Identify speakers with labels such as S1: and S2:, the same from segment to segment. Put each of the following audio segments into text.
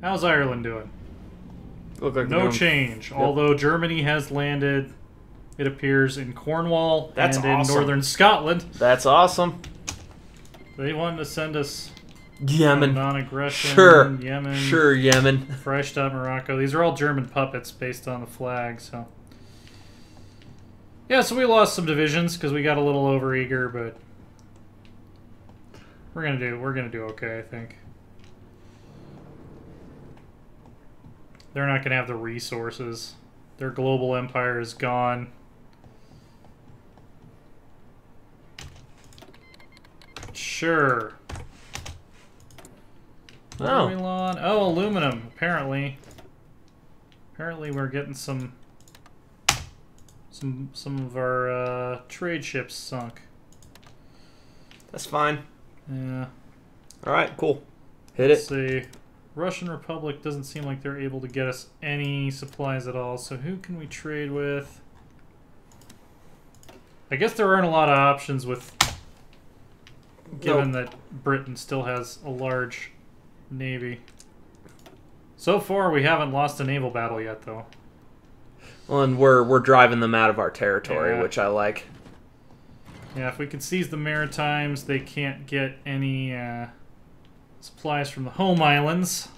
S1: How's Ireland doing?
S2: Look like
S1: No change.
S2: Yep.
S1: Although Germany has landed, it appears, in Cornwall and in northern Scotland.
S2: That's awesome.
S1: They wanted to send us
S2: Yemen.
S1: Non-aggression.
S2: Sure.
S1: Yemen.
S2: Sure, Yemen.
S1: Freistaat, Morocco. These are all German puppets based on the flag, so... Yeah, so we lost some divisions because we got a little overeager, but... We're gonna do okay, I think. They're not gonna have the resources. Their global empire is gone. Sure.
S2: Oh.
S1: Oh, aluminum. Apparently we're getting some of our trade ships sunk.
S2: That's fine.
S1: Yeah.
S2: All right, cool. Hit
S1: Let's
S2: it.
S1: see. Russian Republic doesn't seem like they're able to get us any supplies at all. So who can we trade with? I guess there aren't a lot of options with, given that Britain still has a large navy. So far, we haven't lost a naval battle yet, though.
S2: Well, and we're driving them out of our territory,
S1: Yeah.
S2: which I like.
S1: Yeah, if we can seize the Maritimes, they can't get any supplies from the home islands.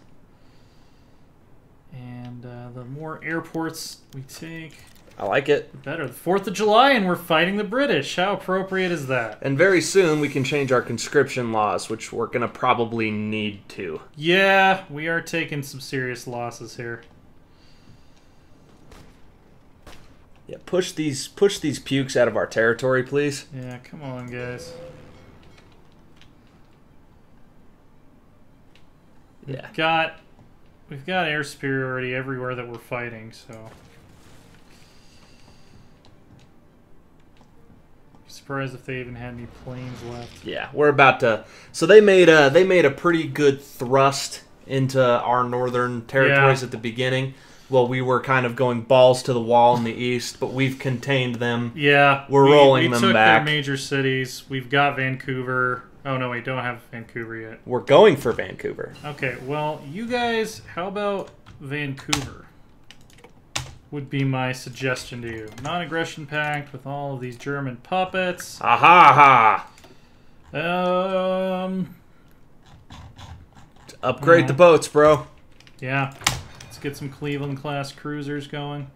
S1: And the more airports we take,
S2: I like it.
S1: the better. The 4th of July, and we're fighting the British. How appropriate is that?
S2: And very soon we can change our conscription laws, which we're going to probably need to.
S1: Yeah, we are taking some serious losses here.
S2: Yeah, push these pukes out of our territory, please.
S1: Yeah, come on, guys.
S2: Yeah.
S1: We've got air superiority everywhere that we're fighting, so... Surprised if they even had any planes left.
S2: Yeah, we're about to. So they made a pretty good thrust into our northern territories at the beginning. Well, we were kind of going balls to the wall in the east, but we've contained them.
S1: Yeah,
S2: we're rolling them
S1: we took
S2: back.
S1: Their major cities. We've got Vancouver. Oh no, we don't have Vancouver yet.
S2: We're going for Vancouver.
S1: Okay, well, you guys, how about Vancouver? Would be my suggestion to you. Non-aggression pact with all of these German puppets.
S2: Aha ha! Upgrade the boats, bro.
S1: Yeah. Let's get some Cleveland-class cruisers going.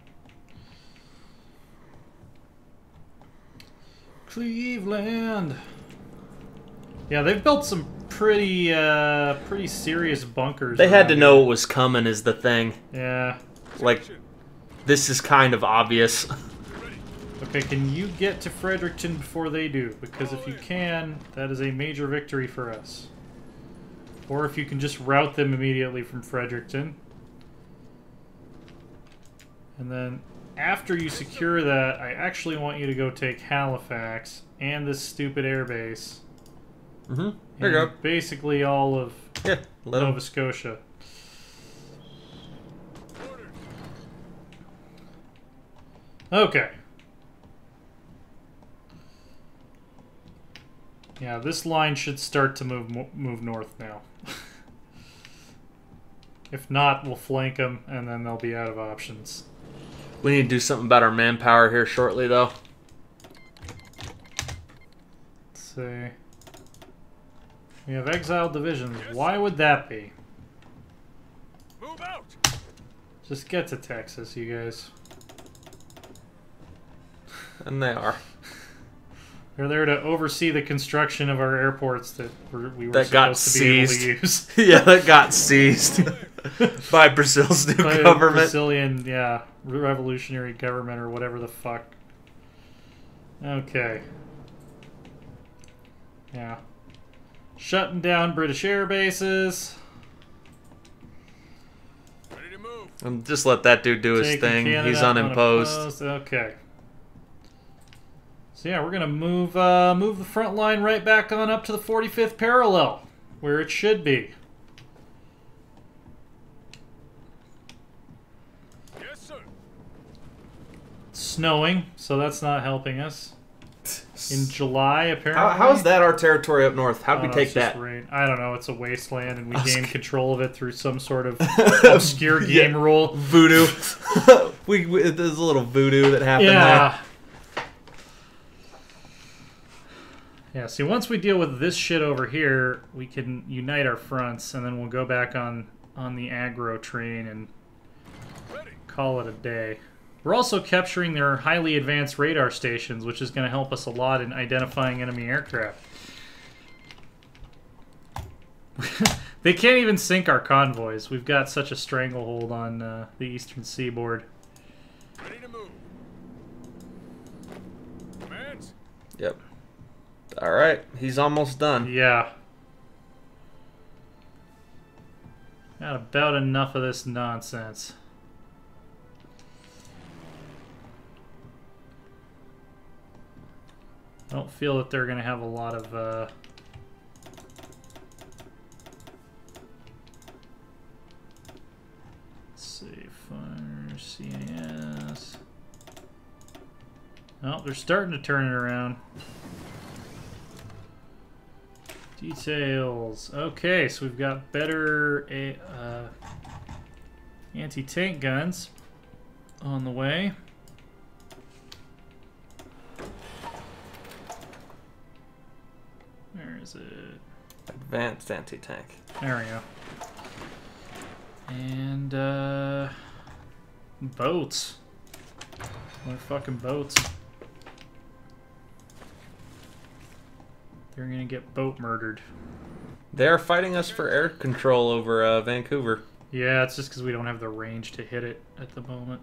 S1: Cleveland! Yeah, they've built some pretty serious bunkers.
S2: They had to know what was coming is the thing.
S1: Yeah.
S2: Like... This is kind of obvious.
S1: Okay, can you get to Fredericton before they do? Because if you can, that is a major victory for us. Or if you can just route them immediately from Fredericton. And then, after you secure that, I actually want you to go take Halifax and this stupid airbase.
S2: Mm-hmm. There you go.
S1: Basically all of Nova Scotia. Okay. Yeah, this line should start to move north now. If not, we'll flank them, and then they'll be out of options.
S2: We need to do something about our manpower here shortly, though.
S1: Let's see. We have exiled divisions. Why would that be?
S3: Move out.
S1: Just get to Texas, you guys.
S2: And they are.
S1: They're there to oversee the construction of our airports that we were
S2: got
S1: supposed to be able to
S2: seized.
S1: use.
S2: Yeah, that got seized by Brazil's new
S1: By
S2: government.
S1: Brazilian, yeah, revolutionary government or whatever the fuck. Okay. Yeah. Shutting down British air bases.
S3: Ready to move.
S2: And just let that dude do his
S1: Taking
S2: thing.
S1: Canada
S2: He's unimposed.
S1: Okay. So yeah, we're gonna move the front line right back on up to the 45th parallel, where it should be.
S3: Yes, sir.
S1: It's snowing, so that's not helping us. in July, apparently.
S2: How is that our territory up north? How did we
S1: no,
S2: take
S1: it's just
S2: that?
S1: rain. I don't know. It's a wasteland, and we gained control of it through some sort of obscure game rule.
S2: Voodoo. There's a little voodoo that happened there.
S1: Yeah, see, once we deal with this shit over here, we can unite our fronts, and then we'll go back on the aggro train and call it a day. We're also capturing their highly advanced radar stations, which is going to help us a lot in identifying enemy aircraft. They can't even sink our convoys. We've got such a stranglehold on the eastern seaboard.
S3: Ready to move. Commands.
S2: Yep. All right, he's almost done.
S1: Yeah. Got about enough of this nonsense. I don't feel that they're going to have a lot of... Let's see, fire, CAS... Oh, they're starting to turn it around. Details. Okay, so we've got better anti-tank guns on the way. Where is it?
S2: Advanced anti-tank.
S1: There we go. And boats. More fucking boats. They're gonna get boat murdered.
S2: They're fighting us for air control over Vancouver.
S1: Yeah, it's just because we don't have the range to hit it at the moment.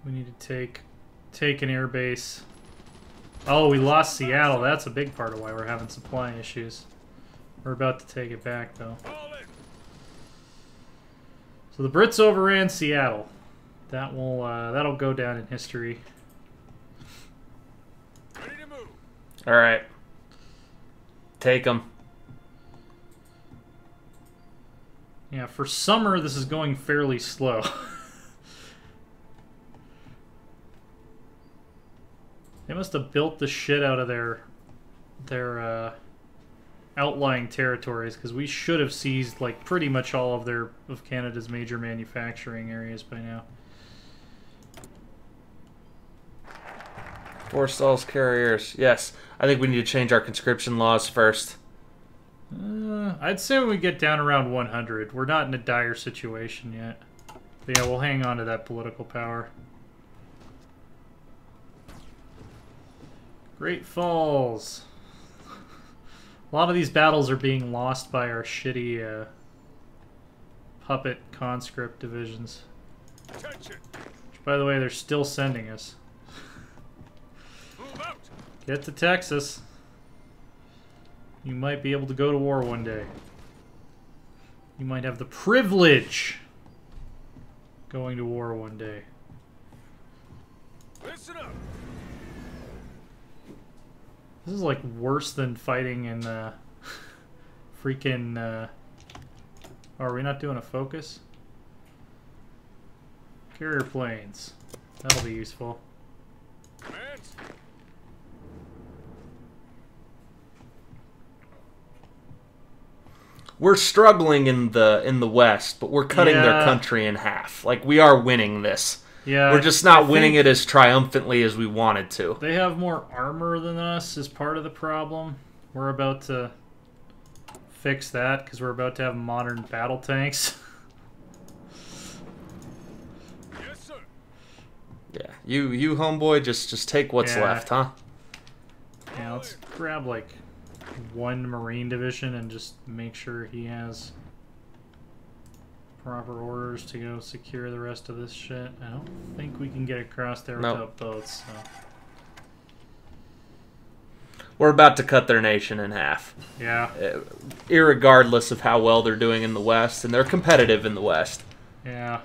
S1: We need to take an air base. Oh, we lost Seattle. That's a big part of why we're having supply issues. We're about to take it back, though. So the Brits overran Seattle. That will that'll go down in history.
S2: All right. Take them.
S1: Yeah, for summer, this is going fairly slow. They must have built the shit out of their outlying territories, because we should have seized like pretty much all of Canada's major manufacturing areas by now.
S2: Forestalls carriers. Yes. I think we need to change our conscription laws first.
S1: I'd say when we get down around 100. We're not in a dire situation yet. But yeah, we'll hang on to that political power. Great Falls. A lot of these battles are being lost by our shitty puppet conscript divisions.
S3: Attention.
S1: Which, by the way, they're still sending us.
S3: Move out.
S1: Get to Texas. You might be able to go to war one day. You might have the privilege going to war one day.
S3: Listen up.
S1: This is like worse than fighting in freaking oh, are we not doing a focus? Carrier planes. That'll be useful.
S3: Commands.
S2: We're struggling in the West, but we're cutting their country in half. Like, we are winning this.
S1: Yeah,
S2: we're just not winning it as triumphantly as we wanted to.
S1: They have more armor than us is part of the problem. We're about to fix that because we're about to have modern battle tanks.
S3: Yes, sir.
S2: Yeah, you homeboy, just take what's left, huh?
S1: Yeah, let's grab like one Marine division and just make sure he has proper orders to go secure the rest of this shit. I don't think we can get across there without boats, so.
S2: We're about to cut their nation in half.
S1: Yeah.
S2: Irregardless of how well they're doing in the West, and they're competitive in the West.
S1: Yeah.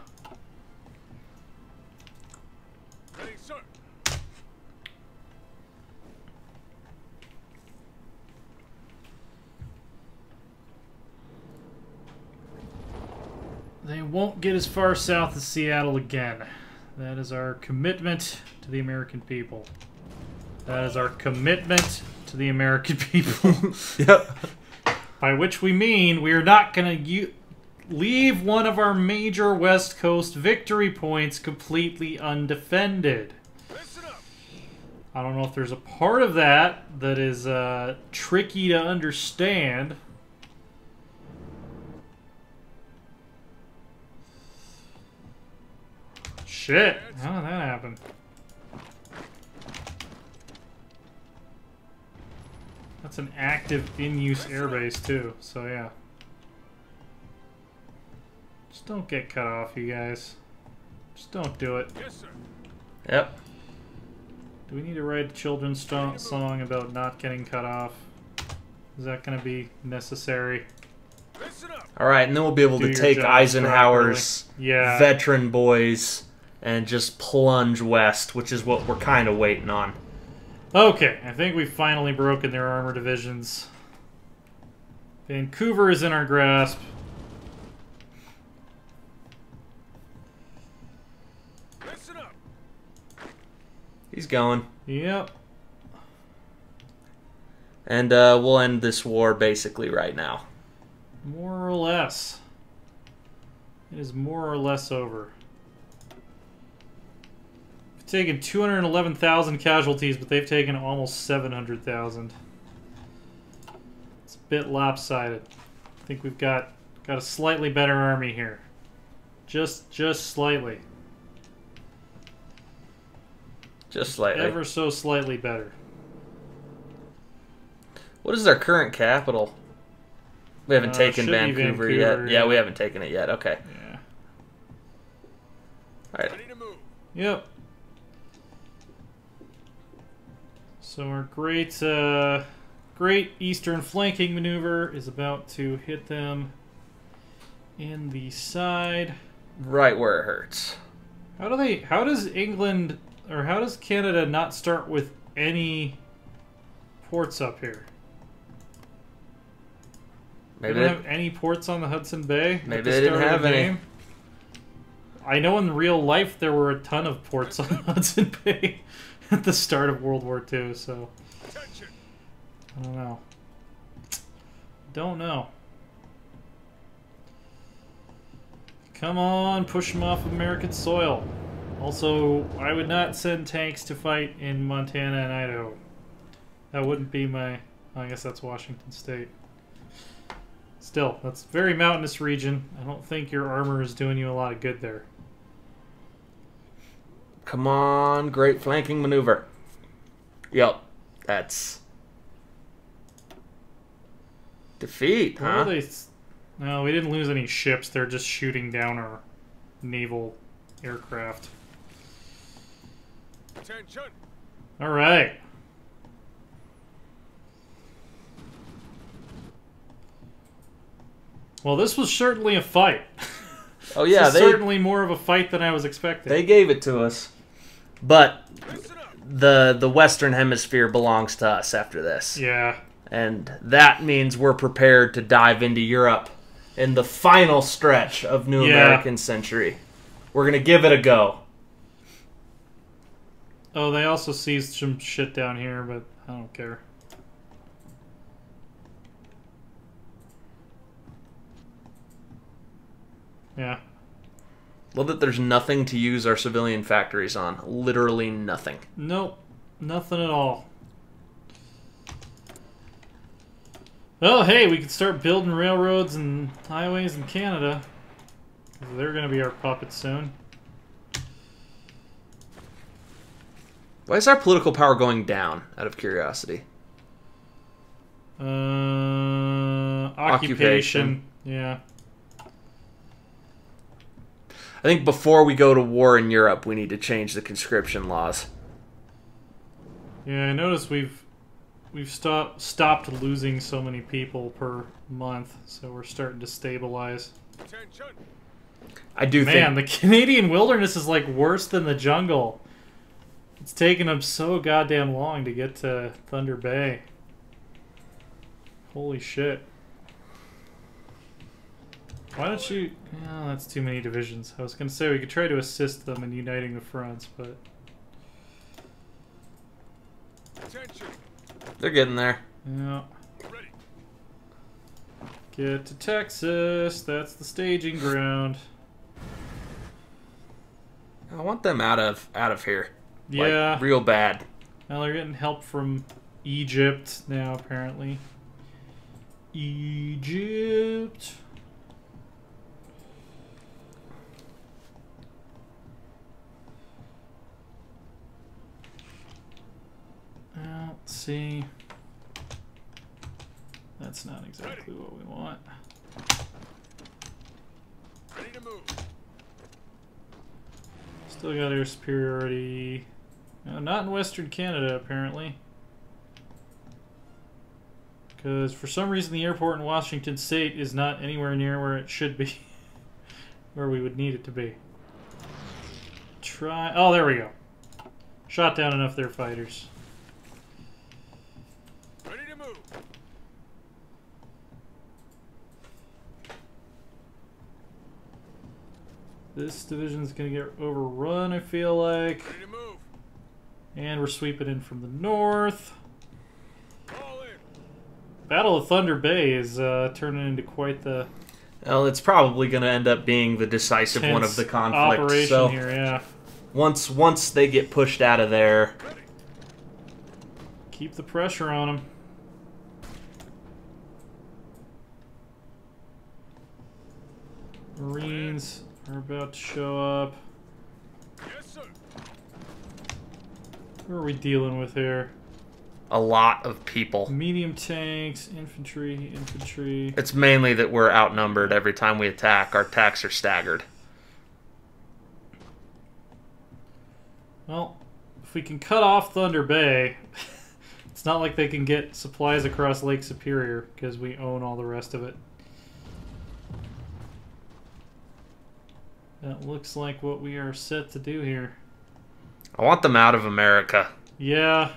S3: Ready, sir.
S1: They won't get as far south as Seattle again. That is our commitment to the American people. That is our commitment to the American people.
S2: Yep.
S1: By which we mean we are not going to leave one of our major West Coast victory points completely undefended.
S3: Listen up.
S1: I don't know if there's a part of that that is tricky to understand. Shit, how did that happen? That's an active in-use airbase too, so yeah. Just don't get cut off, you guys. Just don't do it.
S3: Yes, sir.
S2: Yep.
S1: Do we need to write a children's song about not getting cut off? Is that going to be necessary?
S3: Listen up.
S2: All right, and then we'll be able
S1: Do
S2: to
S1: your
S2: take
S1: jobs
S2: Eisenhower's
S1: Yeah.
S2: veteran boys and just plunge west, which is what we're kind of waiting on.
S1: Okay, I think we've finally broken their armor divisions. Vancouver is in our grasp.
S3: Listen up.
S2: He's going.
S1: Yep.
S2: And we'll end this war basically right now.
S1: More or less. It is more or less over. We've taken 211,000 casualties, but they've taken almost 700,000. It's a bit lopsided. I think we've got a slightly better army here. Just slightly.
S2: Just slightly.
S1: Ever so slightly better.
S2: What is our current capital? We haven't taken
S1: should be
S2: Vancouver yet.
S1: Vancouver,
S2: Yeah, we haven't taken it yet. Okay.
S1: Yeah.
S2: All right.
S3: Ready to move.
S1: Yep. So our great eastern flanking maneuver is about to hit them in the side.
S2: Right where it hurts.
S1: How does England or how does Canada not start with any ports up here?
S2: Maybe
S1: They don't have any ports on the Hudson Bay.
S2: Maybe
S1: at the
S2: they didn't
S1: start of
S2: have
S1: the
S2: any.
S1: game? I know in real life there were a ton of ports on the Hudson Bay at the start of World War II, so
S3: Attention.
S1: I don't know. Don't know. Come on, push them off American soil. Also, I would not send tanks to fight in Montana and Idaho. That wouldn't be my... I guess that's Washington State. Still, that's a very mountainous region. I don't think your armor is doing you a lot of good there.
S2: Come on, great flanking maneuver. Yep, that's defeat,
S1: What
S2: huh?
S1: are they... No, we didn't lose any ships. They're just shooting down our naval aircraft.
S3: Attention.
S1: All right. Well, this was certainly a fight.
S2: Oh yeah,
S1: This is certainly more of a fight than I was expecting.
S2: they gave it to us, but
S3: Listen up.
S2: the Western Hemisphere belongs to us after this,
S1: Yeah.
S2: and that means we're prepared to dive into Europe in the final stretch of New
S1: Yeah.
S2: American Century. We're gonna give it a go.
S1: Oh, they also seized some shit down here, but I don't care. Yeah.
S2: Love that there's nothing to use our civilian factories on. Literally nothing.
S1: Nope. Nothing at all. Well, hey, we can start building railroads and highways in Canada. They're going to be our puppets soon.
S2: Why is our political power going down, out of curiosity?
S1: Occupation. Yeah.
S2: I think before we go to war in Europe, we need to change the conscription laws.
S1: Yeah, I noticed we've stopped losing so many people per month, so we're starting to stabilize.
S3: Attention.
S2: I do
S1: Man,
S2: think...
S1: the Canadian wilderness is like worse than the jungle. It's taken them so goddamn long to get to Thunder Bay. Holy shit. Why don't you... Oh, that's too many divisions. I was going to say we could try to assist them in uniting the fronts, but...
S2: They're getting there.
S1: Yeah.
S3: Ready.
S1: Get to Texas. That's the staging ground.
S2: I want them out of here.
S1: Yeah.
S2: Like, real bad.
S1: Well, they're getting help from Egypt now, apparently. Egypt. Let's see. That's not exactly what we want.
S3: Ready to move.
S1: Still got air superiority. No, not in Western Canada, apparently. Because for some reason the airport in Washington State is not anywhere near where it should be. Where we would need it to be. Try... Oh, there we go. Shot down enough of their fighters.
S3: Ready to move.
S1: This division's going to get overrun, I feel like.
S3: Ready to move.
S1: And we're sweeping in from the north.
S3: All in.
S1: Battle of Thunder Bay is turning into quite the
S2: Well, it's probably going to end up being the decisive one of the conflict.
S1: operation
S2: So
S1: here, yeah.
S2: once they get pushed out of there,
S3: Ready.
S1: Keep the pressure on them. Marines are about to show up.
S3: Yes, sir.
S1: Who are we dealing with here?
S2: a lot of people.
S1: Medium tanks, infantry.
S2: It's mainly that we're outnumbered every time we attack. Our attacks are staggered.
S1: Well, if we can cut off Thunder Bay, it's not like they can get supplies across Lake Superior, because we own all the rest of it. That looks like what we are set to do here.
S2: I want them out of America.
S1: Yeah.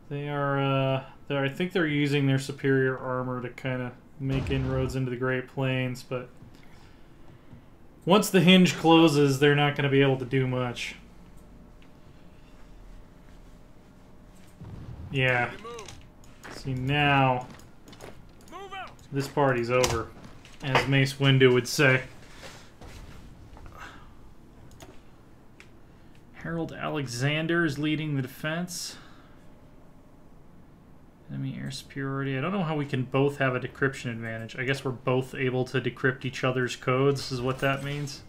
S1: They are, I think they're using their superior armor to kind of make inroads into the Great Plains, but once the hinge closes, they're not going to be able to do much. Yeah. See, now this party's over, as Mace Windu would say. Harold Alexander is leading the defense. Enemy air superiority. I don't know how we can both have a decryption advantage. I guess we're both able to decrypt each other's codes, is what that means.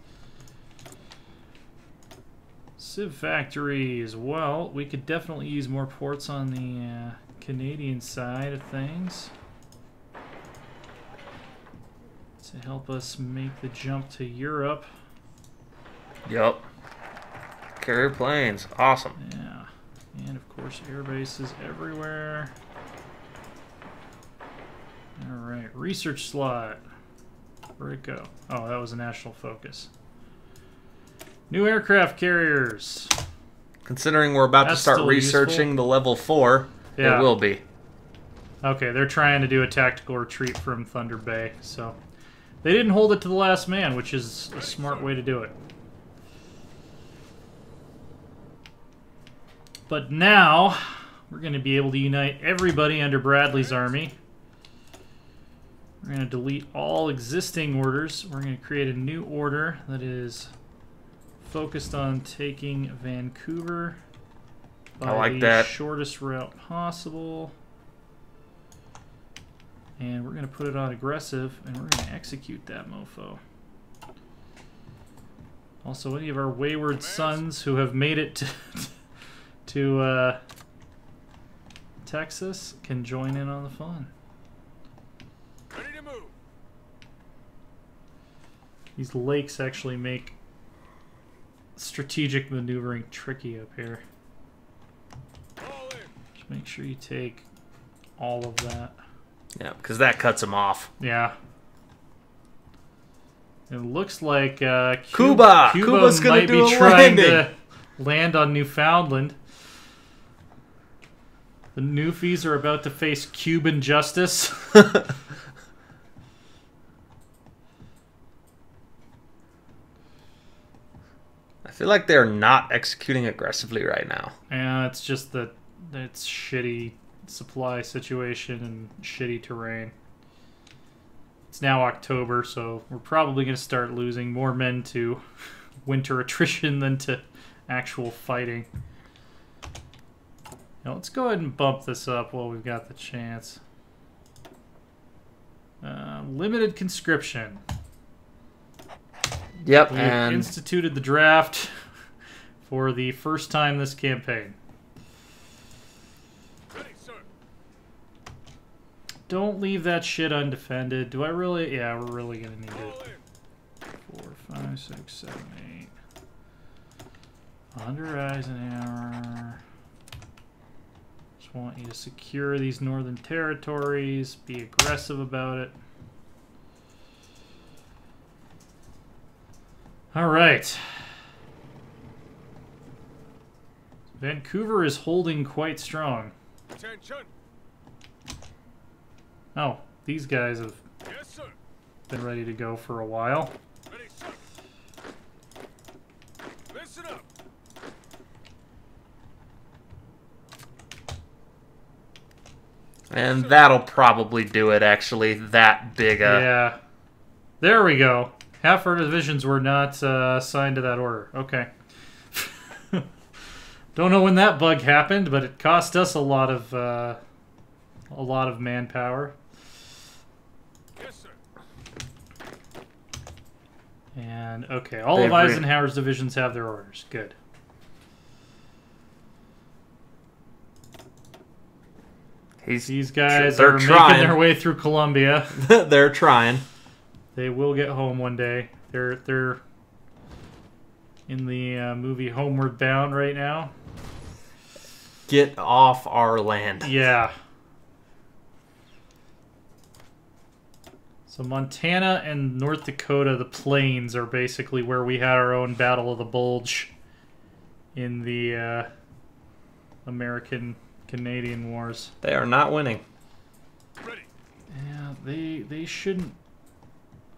S1: Civ factory as well. We could definitely use more ports on the Canadian side of things to help us make the jump to Europe.
S2: Yup. Carrier planes. Awesome.
S1: Yeah. And of course air bases everywhere. Alright, research slot. Where'd it go? Oh, that was a national focus. New aircraft carriers.
S2: Considering we're about
S1: That's
S2: to start
S1: still
S2: researching
S1: useful.
S2: the level 4,
S1: Yeah.
S2: it will be.
S1: Okay, they're trying to do a tactical retreat from Thunder Bay, so they didn't hold it to the last man, which is a smart way to do it. But now, we're going to be able to unite everybody under Bradley's army. We're going to delete all existing orders. We're going to create a new order that is focused on taking Vancouver by
S2: I like
S1: the
S2: that.
S1: shortest route possible. And we're going to put it on aggressive, and we're going to execute that mofo. Also, any of our wayward sons who have made it to Texas can join in on the fun.
S3: Ready to move.
S1: These lakes actually make strategic maneuvering tricky up here.
S3: All in.
S1: Just make sure you take all of that.
S2: Yeah, because that cuts them off.
S1: Yeah. It looks like
S2: Cuba
S1: Cuba
S2: Cuba's gonna
S1: might
S2: do
S1: be
S2: a
S1: trying
S2: landing.
S1: to land on Newfoundland. The Newfies are about to face Cuban justice.
S2: I feel like they're not executing aggressively right now.
S1: Yeah, it's just that it's shitty supply situation and shitty terrain. It's now October, so we're probably going to start losing more men to winter attrition than to actual fighting. Now let's go ahead and bump this up while we've got the chance. Limited conscription.
S2: Yep,
S1: We've
S2: and
S1: instituted the draft for the first time this campaign.
S3: Ready, sir.
S1: Don't leave that shit undefended. Do I really? Yeah, we're really gonna need
S3: All
S1: it.
S3: in.
S1: 4, 5, 6, 7, 8. Under Eisenhower. Just want you to secure these northern territories. Be aggressive about it. All right. Vancouver is holding quite strong.
S3: Attention.
S1: Oh, these guys have
S3: Yes, sir.
S1: been ready to go for a while.
S3: Ready, sir. Listen up.
S2: and that'll probably do it, actually. That big
S1: Yeah. There we go. Half our divisions were not assigned to that order. Okay. Don't know when that bug happened, but it cost us a lot of manpower.
S3: Yes, sir.
S1: And okay, all
S2: They've
S1: of Eisenhower's divisions have their orders. Good. These guys
S2: they're
S1: are
S2: trying.
S1: making their way through Colombia.
S2: They're trying.
S1: They will get home one day. They're in the movie Homeward Bound right now.
S2: Get off our land.
S1: Yeah. So Montana and North Dakota, the plains, are basically where we had our own Battle of the Bulge in the American-Canadian Wars.
S2: They are not winning.
S3: Ready.
S1: Yeah, they shouldn't...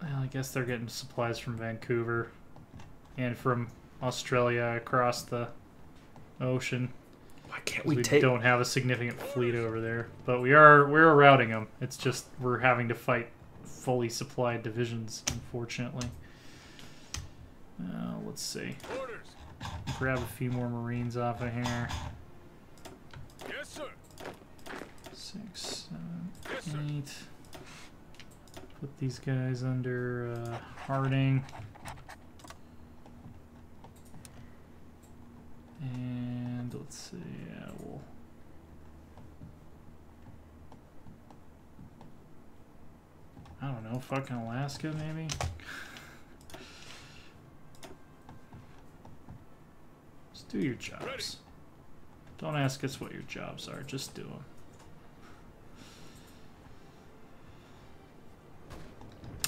S1: Well, I guess they're getting supplies from Vancouver and from Australia across the ocean.
S2: Why can't
S1: We
S2: we take...
S1: don't have a significant fleet over there, but we're routing them. It's just we're having to fight fully supplied divisions, unfortunately. Let's see.
S3: Orders.
S1: Grab a few more Marines off of here.
S3: Yes, sir.
S1: 6,
S3: Yes,
S1: 7,
S3: sir.
S1: 8. Put these guys under Harding. And let's see, yeah, we'll... I don't know, fucking Alaska, maybe? Just do your jobs.
S3: Ready.
S1: Don't ask us what your jobs are, just do them.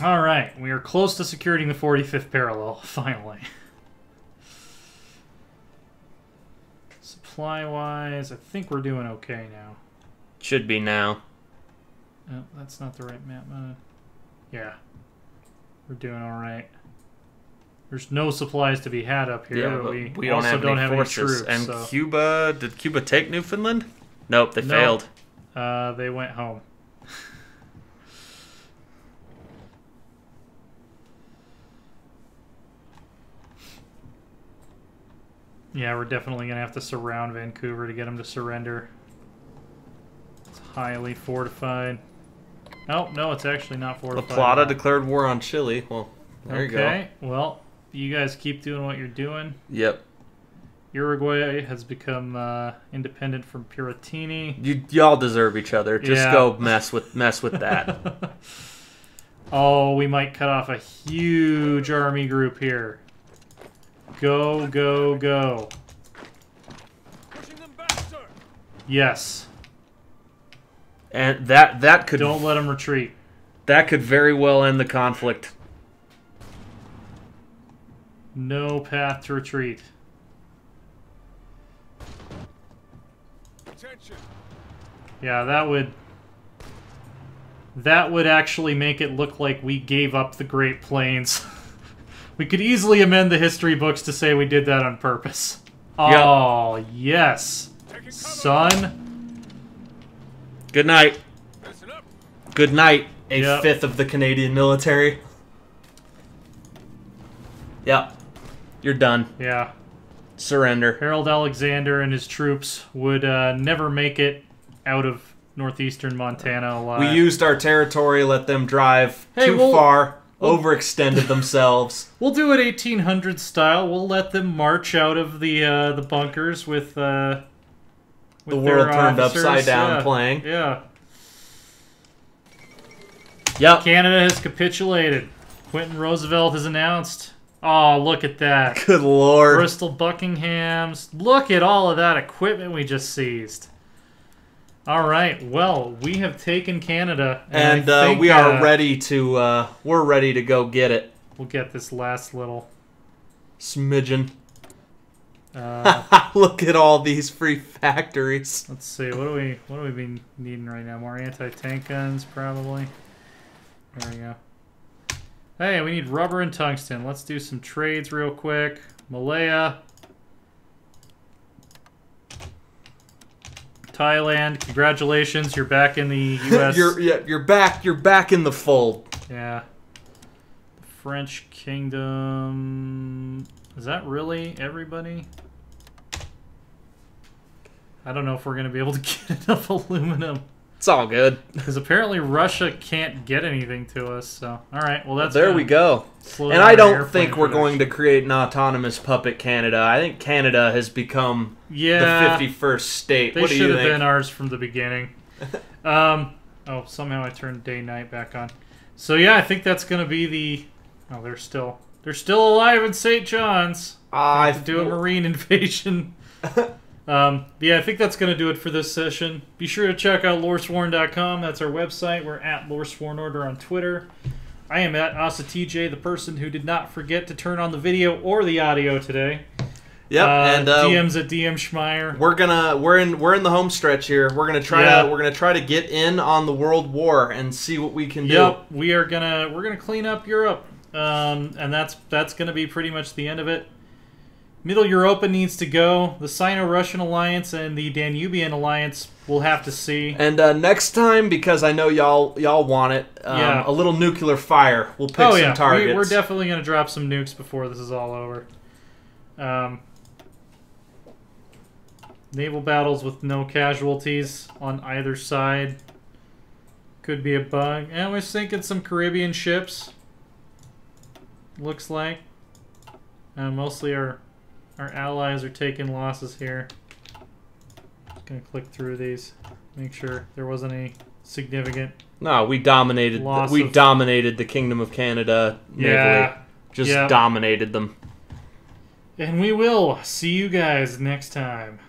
S1: Alright, we are close to securing the 45th parallel, finally. Supply-wise, I think we're doing okay now.
S2: Should be now.
S1: Oh, that's not the right map. Yeah. We're doing alright. There's no supplies to be had up here.
S2: Yeah,
S1: but
S2: but we
S1: also
S2: don't have any forces.
S1: troops.
S2: And
S1: So.
S2: Cuba... Did Cuba take Newfoundland? Nope, they
S1: Nope.
S2: failed.
S1: They went home. Yeah, we're definitely going to have to surround Vancouver to get them to surrender. It's highly fortified. Oh, no, it's actually not
S2: La
S1: fortified.
S2: Plata declared war on Chile. Well, there you go.
S1: Okay, well, you guys keep doing what you're doing.
S2: Yep.
S1: Uruguay has become independent from Piratini.
S2: Y'all deserve each other. Just
S1: Yeah.
S2: go mess with that.
S1: Oh, we might cut off a huge army group here. Go, go, go.
S3: Pushing them back, sir.
S1: Yes.
S2: And that could
S1: Don't let them retreat.
S2: that could very well end the conflict.
S1: No path to retreat.
S3: Attention.
S1: Yeah, that would actually make it look like we gave up the Great Plains We could easily amend the history books to say we did that on purpose. Oh, yes. Son.
S2: Good night.
S3: Listen up.
S2: Good night, a
S1: Yep.
S2: fifth of the Canadian military. Yep. You're done.
S1: Yeah.
S2: Surrender.
S1: Harold Alexander and his troops would never make it out of northeastern Montana alive.
S2: We used our territory, let them drive
S1: Hey,
S2: too far, overextended themselves.
S1: We'll do it 1800 style. We'll let them march out of the bunkers with
S2: The world turned
S1: officers.
S2: upside down
S1: Yeah.
S2: playing.
S1: Yeah.
S2: Yep.
S1: Canada has capitulated. Quentin Roosevelt has announced. Oh, look at that.
S2: Good lord.
S1: Bristol Buckinghams. Look at all of that equipment we just seized. All right. Well, we have taken Canada,
S2: And
S1: I think,
S2: we are ready to we're ready to go get it.
S1: We'll get this last little.
S2: Smidgen. Look at all these free factories.
S1: Let's see. What do we be needing right now? More anti-tank guns, probably. There we go. Hey, we need rubber and tungsten. Let's do some trades real quick. Malaya. Thailand, congratulations, you're back in the U.S.
S2: You're back in the fold.
S1: Yeah. The French Kingdom. Is that really everybody? I don't know if we're going to be able to get enough aluminum.
S2: It's all good.
S1: Because apparently Russia can't get anything to us, so... Alright, well that's...
S2: There we go.
S1: slow
S2: And
S1: down
S2: I
S1: our
S2: don't
S1: airplane
S2: think we're going to
S1: production.
S2: create an autonomous puppet Canada. I think Canada has become
S1: Yeah,
S2: the 51st state.
S1: they
S2: What do
S1: should
S2: you
S1: have
S2: think?
S1: been ours from the beginning. Oh, somehow I turned day-night back on. So yeah, I think that's going to be the... Oh, they're still alive in St. John's.
S2: I
S1: To do a marine invasion. Yeah, I think that's going to do it for this session. Be sure to check out loresworn.com. That's our website. We're at Loresworn Order on Twitter. I am at AsaTJ, the person who did not forget to turn on the video or the audio today.
S2: Yep, and
S1: DM's at DM Schmeier.
S2: we're in the home stretch here. We're gonna try to get in on the World War and see what we can do.
S1: Yep, we're gonna clean up Europe, and that's gonna be pretty much the end of it. Middle Europa needs to go. The Sino-Russian alliance and the Danubian alliance we'll have to see.
S2: And next time, because I know y'all want it,
S1: Yeah.
S2: a little nuclear fire. We'll pick
S1: Oh
S2: some
S1: yeah,
S2: targets.
S1: we're definitely gonna drop some nukes before this is all over. Naval battles with no casualties on either side could be a bug. And we're sinking some Caribbean ships. Looks like. Mostly our allies are taking losses here. Just gonna click through these, make sure there wasn't any significant.
S2: No, we dominated.
S1: Loss
S2: We
S1: of-
S2: dominated the Kingdom of Canada.
S1: Yeah,
S2: Just
S1: yeah.
S2: dominated them.
S1: And we will see you guys next time.